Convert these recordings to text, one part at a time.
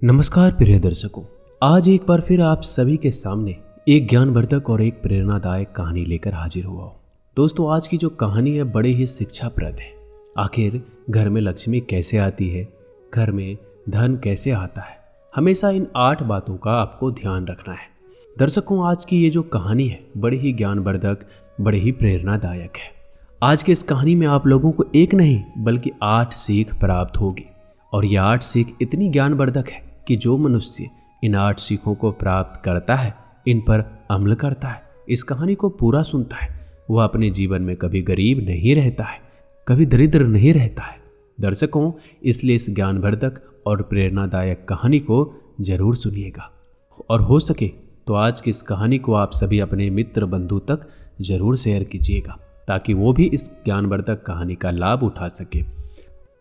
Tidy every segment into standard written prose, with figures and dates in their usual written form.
नमस्कार प्रिय दर्शकों, आज एक बार फिर आप सभी के सामने एक ज्ञानवर्धक और एक प्रेरणादायक कहानी लेकर हाजिर हुआ हूं। दोस्तों, आज की जो कहानी है बड़े ही शिक्षाप्रद है। आखिर घर में लक्ष्मी कैसे आती है, घर में धन कैसे आता है, हमेशा इन 8 बातों का आपको ध्यान रखना है। दर्शकों, आज की ये जो कहानी है बड़ी ही ज्ञानवर्धक, बड़े ही प्रेरणादायक है। आज की इस कहानी में आप लोगों को एक नहीं बल्कि 8 सीख प्राप्त होगी और ये 8 सीख इतनी ज्ञानवर्धक है कि जो मनुष्य इन 8 सीखों को प्राप्त करता है, इन पर अमल करता है, इस कहानी को पूरा सुनता है, वह अपने जीवन में कभी गरीब नहीं रहता है, कभी दरिद्र नहीं रहता है। दर्शकों, इसलिए इस ज्ञानवर्धक और प्रेरणादायक कहानी को जरूर सुनिएगा और हो सके तो आज की इस कहानी को आप सभी अपने मित्र बंधु तक जरूर शेयर कीजिएगा ताकि वो भी इस ज्ञानवर्धक कहानी का लाभ उठा सके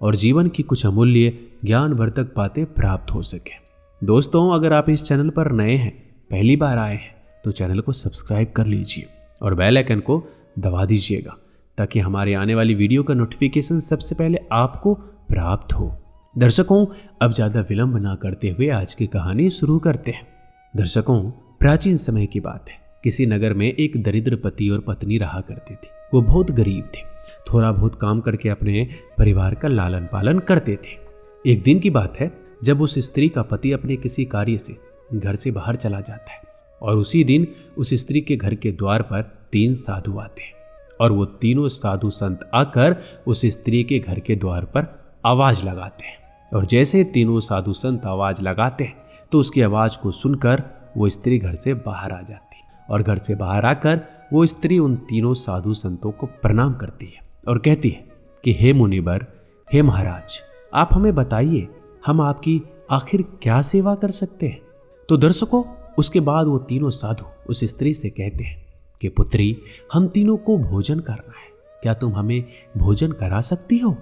और जीवन की कुछ अमूल्य ज्ञानवर्धक बातें प्राप्त हो सके। दोस्तों, अगर आप इस चैनल पर नए हैं, पहली बार आए हैं, तो चैनल को सब्सक्राइब कर लीजिए और बेल आइकन को दबा दीजिएगा ताकि हमारे आने वाली वीडियो का नोटिफिकेशन सबसे पहले आपको प्राप्त हो। दर्शकों, अब ज़्यादा विलंब ना करते हुए आज की कहानी शुरू करते हैं। दर्शकों, प्राचीन समय की बात है। किसी नगर में एक दरिद्र पति और पत्नी रहा करते थे। वो बहुत गरीब थे, थोड़ा बहुत काम करके अपने परिवार का लालन पालन करते थे। एक दिन की बात है जब उस स्त्री का पति अपने किसी कार्य से घर से बाहर चला जाता है और उसी दिन उस स्त्री के घर के द्वार पर 3 साधु आते हैं और वो तीनों साधु संत आकर उस स्त्री के घर के द्वार पर आवाज लगाते हैं। और जैसे तीनों साधु संत आवाज लगाते हैं तो उसकी आवाज को सुनकर वो स्त्री घर से बाहर आ जाती है और घर से बाहर आकर वो स्त्री उन तीनों साधु संतों को प्रणाम करती है और कहती है कि हे मुनिवर, हे महाराज, आप हमें बताइए हम आपकी आखिर क्या सेवा कर सकते हैं। तो दर्शकों, उसके बाद वो तीनों साधु उस स्त्री से कहते हैं कि पुत्री, हम तीनों को भोजन करना है, क्या तुम हमें भोजन करा सकती हो।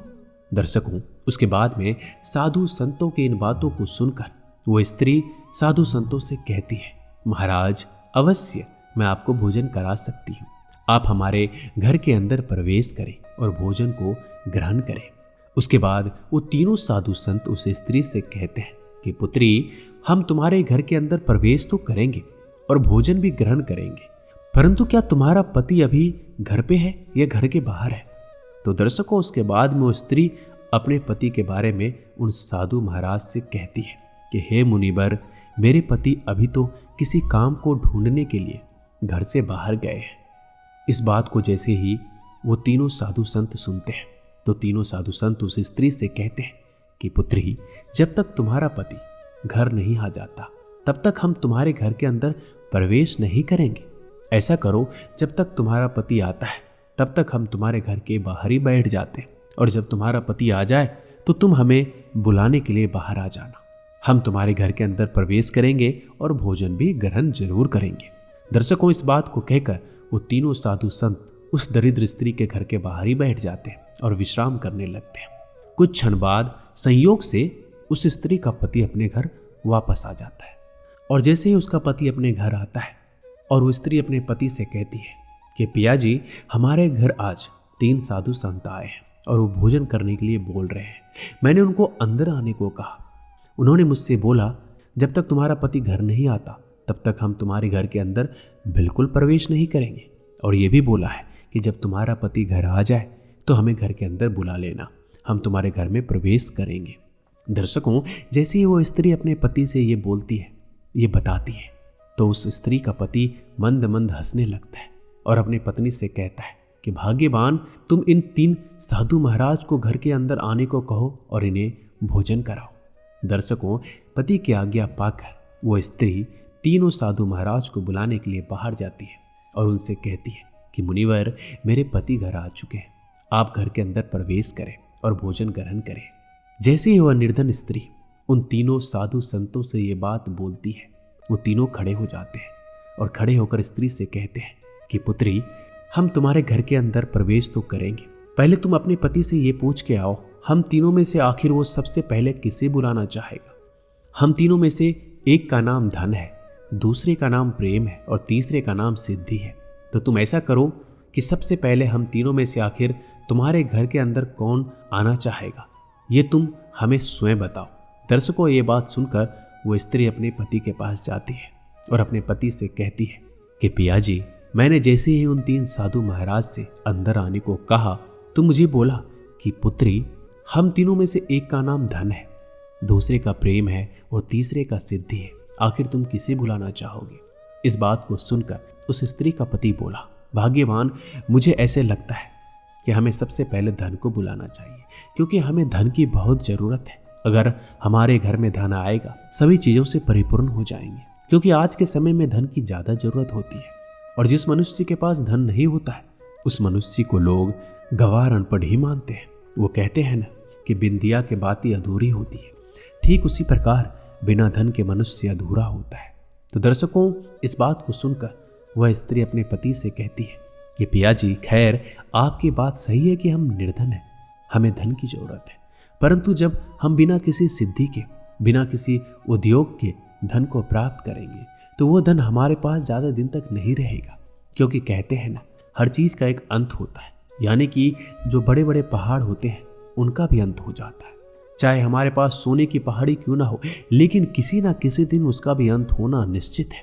दर्शकों, उसके बाद में साधु संतों की इन बातों को सुनकर वो स्त्री साधु संतों से कहती है, महाराज, अवश्य मैं आपको भोजन करा सकती हूँ। आप हमारे घर के अंदर प्रवेश करें और भोजन को ग्रहण करें। उसके बाद वो तीनों साधु संत उस स्त्री से कहते हैं कि पुत्री, हम तुम्हारे घर के अंदर प्रवेश तो करेंगे और भोजन भी ग्रहण करेंगे, परंतु क्या तुम्हारा पति अभी घर पे है या घर के बाहर है। तो दर्शकों, उसके बाद में वो स्त्री अपने पति के बारे में उन साधु महाराज से कहती है कि हे मुनिवर, मेरे पति अभी तो किसी काम को ढूंढने के लिए घर से बाहर गए हैं। इस बात को जैसे ही वो तीनों साधु संत सुनते हैं तो तीनों साधु संत उस स्त्री से कहते हैं कि पुत्री, जब तक तुम्हारा पति घर नहीं आ जाता तब तक हम तुम्हारे घर के अंदर प्रवेश नहीं करेंगे। ऐसा करो, जब तक तुम्हारा पति आता है तब तक हम तुम्हारे घर के बाहर ही बैठ जाते हैं और जब तुम्हारा पति आ जाए तो तुम हमें बुलाने के लिए बाहर आ जाना। हम तुम्हारे घर के अंदर प्रवेश करेंगे और भोजन भी ग्रहण जरूर करेंगे। दर्शकों, इस बात को कहकर वो तीनों साधु संत उस दरिद्र स्त्री के घर के बाहर ही बैठ जाते हैं और विश्राम करने लगते हैं। कुछ क्षण बाद संयोग से उस स्त्री का पति अपने घर वापस आ जाता है और जैसे ही उसका पति अपने घर आता है और वो स्त्री अपने पति से कहती है कि पिया जी, हमारे घर आज 3 साधु संत आए हैं और वो भोजन करने के लिए बोल रहे हैं। मैंने उनको अंदर आने को कहा। उन्होंने मुझसे बोला, जब तक तुम्हारा पति घर नहीं आता तब तक हम तुम्हारे घर के अंदर बिल्कुल प्रवेश नहीं करेंगे, और ये भी बोला है कि जब तुम्हारा पति घर आ जाए तो हमें घर के अंदर बुला लेना, हम तुम्हारे घर में प्रवेश करेंगे। दर्शकों, जैसे ही वो स्त्री अपने पति से ये बोलती है, ये बताती है, तो उस स्त्री का पति मंद मंद हंसने लगता है और अपनी पत्नी से कहता है कि भाग्यवान, तुम इन 3 साधु महाराज को घर के अंदर आने को कहो और इन्हें भोजन कराओ। दर्शकों, पति की आज्ञा पाकर वो स्त्री तीनों साधु महाराज को बुलाने के लिए बाहर जाती है और उनसे कहती है कि मुनिवर, मेरे पति घर आ चुके हैं, आप घर के अंदर प्रवेश करें और भोजन ग्रहण करें। जैसे ही वह निर्धन स्त्री उन तीनों साधु संतों से ये बात बोलती है, वो तीनों खड़े हो जाते हैं और खड़े होकर स्त्री से कहते हैं कि पुत्री, हम तुम्हारे घर के अंदर प्रवेश तो करेंगे, पहले तुम अपने पति से ये पूछ के आओ, हम तीनों में से आखिर वो सबसे पहले किसे बुलाना चाहेगा। हम तीनों में से एक का नाम धन है, दूसरे का नाम प्रेम है और तीसरे का नाम सिद्धि है। तो तुम ऐसा करो कि सबसे पहले हम तीनों में से आखिर तुम्हारे घर के अंदर कौन आना चाहेगा, ये तुम हमें स्वयं बताओ। दर्शकों, ये बात सुनकर वो स्त्री अपने पति के पास जाती है और अपने पति से कहती है कि पिया जी, मैंने जैसे ही उन 3 साधु महाराज से अंदर आने को कहा तो मुझे बोला कि पुत्री, हम तीनों में से एक का नाम धन है, दूसरे का प्रेम है और तीसरे का सिद्धि है। आखिर तुम किसे बुलाना चाहोगे? इस बात को सुनकर उस स्त्री का पति बोला, भाग्यवान, मुझे ऐसे लगता है कि हमें सबसे पहले धन को बुलाना चाहिए, क्योंकि हमें धन की बहुत जरूरत है। अगर हमारे घर में धन आएगा, सभी चीजों से परिपूर्ण हो जाएंगे, क्योंकि आज के समय में धन की ज्यादा जरूरत होती है। और जिस मनुष्य के पास धन नहीं होता है, उस मनुष्य को लोग गंवार अनपढ़ ही मानते हैं। वो कहते हैं ना कि बिन दिया के बाती अधूरी होती है। ठीक उसी प्रकार बिना धन के मनुष्य अधूरा होता है। तो दर्शकों, इस बात को सुनकर वह स्त्री अपने पति से कहती है कि पिया जी, खैर आपकी बात सही है कि हम निर्धन हैं, हमें धन की जरूरत है, परंतु जब हम बिना किसी सिद्धि के, बिना किसी उद्योग के धन को प्राप्त करेंगे तो वो धन हमारे पास ज्यादा दिन तक नहीं रहेगा। क्योंकि कहते हैं ना, हर चीज का एक अंत होता है, यानी कि जो बड़े बड़े पहाड़ होते हैं उनका भी अंत हो जाता है। चाहे हमारे पास सोने की पहाड़ी क्यों ना हो, लेकिन किसी ना किसी दिन उसका भी अंत होना निश्चित है।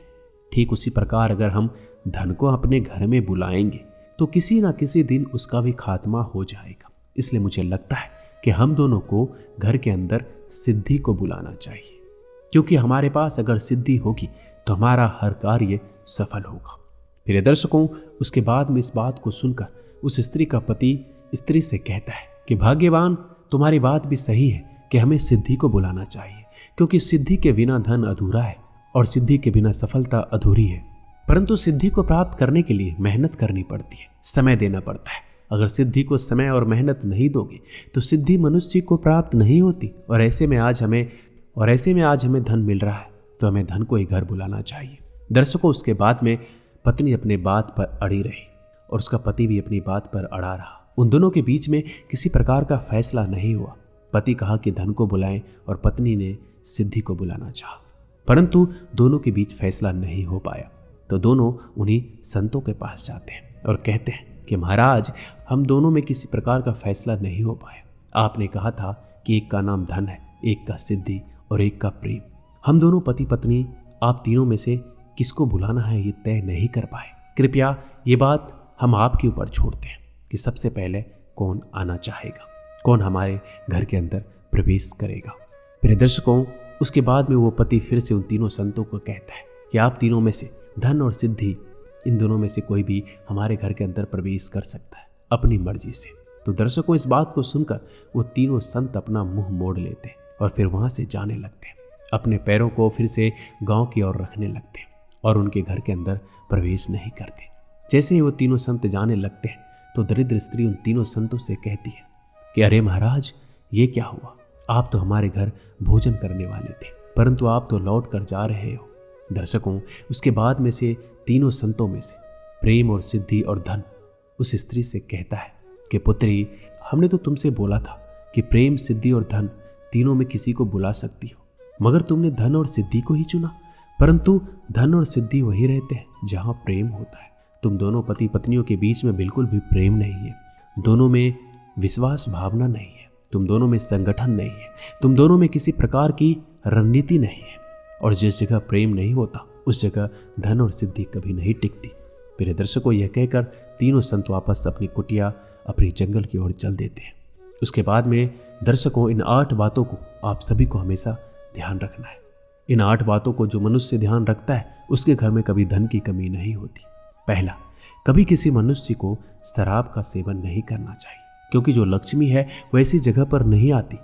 ठीक उसी प्रकार अगर हम धन को अपने घर में बुलाएंगे तो किसी ना किसी दिन उसका भी खात्मा हो जाएगा। इसलिए मुझे लगता है कि हम दोनों को घर के अंदर सिद्धि को बुलाना चाहिए, क्योंकि हमारे पास अगर सिद्धि होगी तो हमारा हर कार्य सफल होगा। प्रिय दर्शकों, उसके बाद में इस बात को सुनकर उस स्त्री का पति स्त्री से कहता है कि भाग्यवान, तुम्हारी बात भी सही है कि हमें सिद्धि को बुलाना चाहिए, क्योंकि सिद्धि के बिना धन अधूरा है और सिद्धि के बिना सफलता अधूरी है। परंतु सिद्धि को प्राप्त करने के लिए मेहनत करनी पड़ती है, समय देना पड़ता है। अगर सिद्धि को समय और मेहनत नहीं दोगे तो सिद्धि मनुष्य को प्राप्त नहीं होती। और ऐसे में आज हमें धन मिल रहा है तो हमें धन को ही घर बुलाना चाहिए। दर्शकों, उसके बाद में पत्नी अपने बात पर अड़ी रही और उसका पति भी अपनी बात पर अड़ा रहा। उन दोनों के बीच में किसी प्रकार का फैसला नहीं हुआ। पति कहा कि धन को बुलाएं और पत्नी ने सिद्धि को बुलाना चाहा, परंतु दोनों के बीच फैसला नहीं हो पाया। तो दोनों उन्हीं संतों के पास जाते हैं और कहते हैं कि महाराज, हम दोनों में किसी प्रकार का फैसला नहीं हो पाया। आपने कहा था कि एक का नाम धन है, एक का सिद्धि और एक का प्रेम। हम दोनों पति पत्नी, आप तीनों में से किसको बुलाना है ये तय नहीं कर पाए। कृपया ये बात हम आपके ऊपर छोड़ते हैं कि सबसे पहले कौन आना चाहेगा, कौन हमारे घर के अंदर प्रवेश करेगा। प्रिय दर्शकों, उसके बाद में वो पति फिर से उन तीनों संतों को कहता है कि आप तीनों में से धन और सिद्धि, इन दोनों में से कोई भी हमारे घर के अंदर प्रवेश कर सकता है अपनी मर्जी से। तो दर्शकों, इस बात को सुनकर वो तीनों संत अपना मुंह मोड़ लेते हैं और फिर वहां से जाने लगते हैं। अपने पैरों को फिर से गांव की ओर रखने लगते हैं और उनके घर के अंदर प्रवेश नहीं करते। जैसे ही वो तीनों संत जाने लगते हैं तो दरिद्र स्त्री उन तीनों संतों से कहती है कि अरे महाराज, ये क्या हुआ? आप तो हमारे घर भोजन करने वाले थे, परंतु आप तो लौट कर जा रहे हो। दर्शकों, उसके बाद में से तीनों संतों में से प्रेम और सिद्धि और धन उस स्त्री से कहता है कि पुत्री, हमने तो तुमसे बोला था कि प्रेम, सिद्धि और धन तीनों में किसी को बुला सकती हो, मगर तुमने धन और सिद्धि को ही चुना। परंतु धन और सिद्धि वही रहते हैं जहां प्रेम होता है। तुम दोनों पति पत्नियों के बीच में बिल्कुल भी प्रेम नहीं है, दोनों में विश्वास भावना नहीं है, तुम दोनों में संगठन नहीं है, तुम दोनों में किसी प्रकार की रणनीति नहीं है। और जिस जगह प्रेम नहीं होता उस जगह धन और सिद्धि कभी नहीं टिकती। प्रिय दर्शकों, यह कहकर तीनों संत वापस अपनी कुटिया, अपनी जंगल की ओर चल देते हैं। उसके बाद में दर्शकों, इन 8 बातों को आप सभी को हमेशा ध्यान रखना है। इन 8 बातों को जो मनुष्य ध्यान रखता है उसके घर में कभी धन की कमी नहीं होती। पहला, कभी किसी मनुष्य को शराब का सेवन नहीं करना चाहिए, क्योंकि जो लक्ष्मी है वो ऐसी जगह पर नहीं आती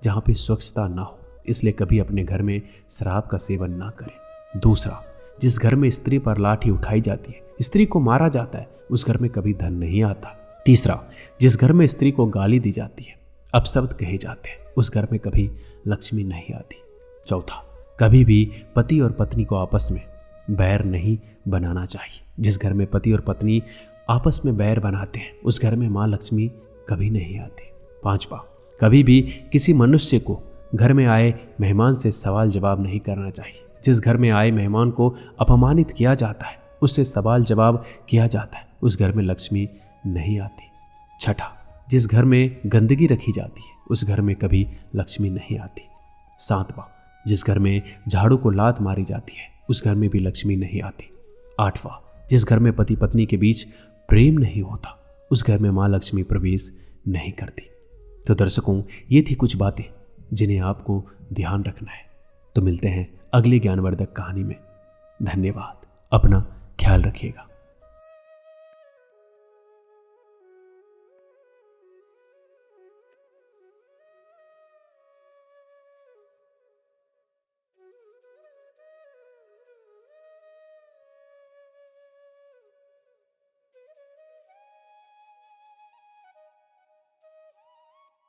जहां पे स्वच्छता ना हो, इसलिए कभी अपने घर में शराब का सेवन ना करें। दूसरा, जिस घर में स्त्री पर लाठी उठाई जाती है, स्त्री को मारा जाता है, उस घर में कभी धन नहीं आता। तीसरा, जिस घर में स्त्री को गाली दी जाती है, अपशब्द कहे जाते हैं, उस घर में कभी लक्ष्मी नहीं आती। चौथा, कभी भी पति और पत्नी को आपस में बैर नहीं बनाना चाहिए। जिस घर में पति और पत्नी आपस में बैर बनाते हैं उस घर में माँ लक्ष्मी कभी नहीं आती। पांचवा, कभी भी किसी मनुष्य को घर में आए मेहमान से सवाल जवाब नहीं करना चाहिए। जिस घर में आए मेहमान को अपमानित किया जाता है, उससे सवाल जवाब किया जाता है, उस घर में लक्ष्मी नहीं आती। छठा, जिस घर में गंदगी रखी जाती है उस घर में कभी लक्ष्मी नहीं आती। सातवां, जिस घर में झाड़ू को लात मारी जाती है उस घर में भी लक्ष्मी नहीं आती। 8वां, जिस घर में पति पत्नी के बीच प्रेम नहीं होता उस घर में मां लक्ष्मी प्रवेश नहीं करती। तो दर्शकों, ये थी कुछ बातें जिन्हें आपको ध्यान रखना है। तो मिलते हैं अगली ज्ञानवर्धक कहानी में। धन्यवाद। अपना ख्याल रखिएगा।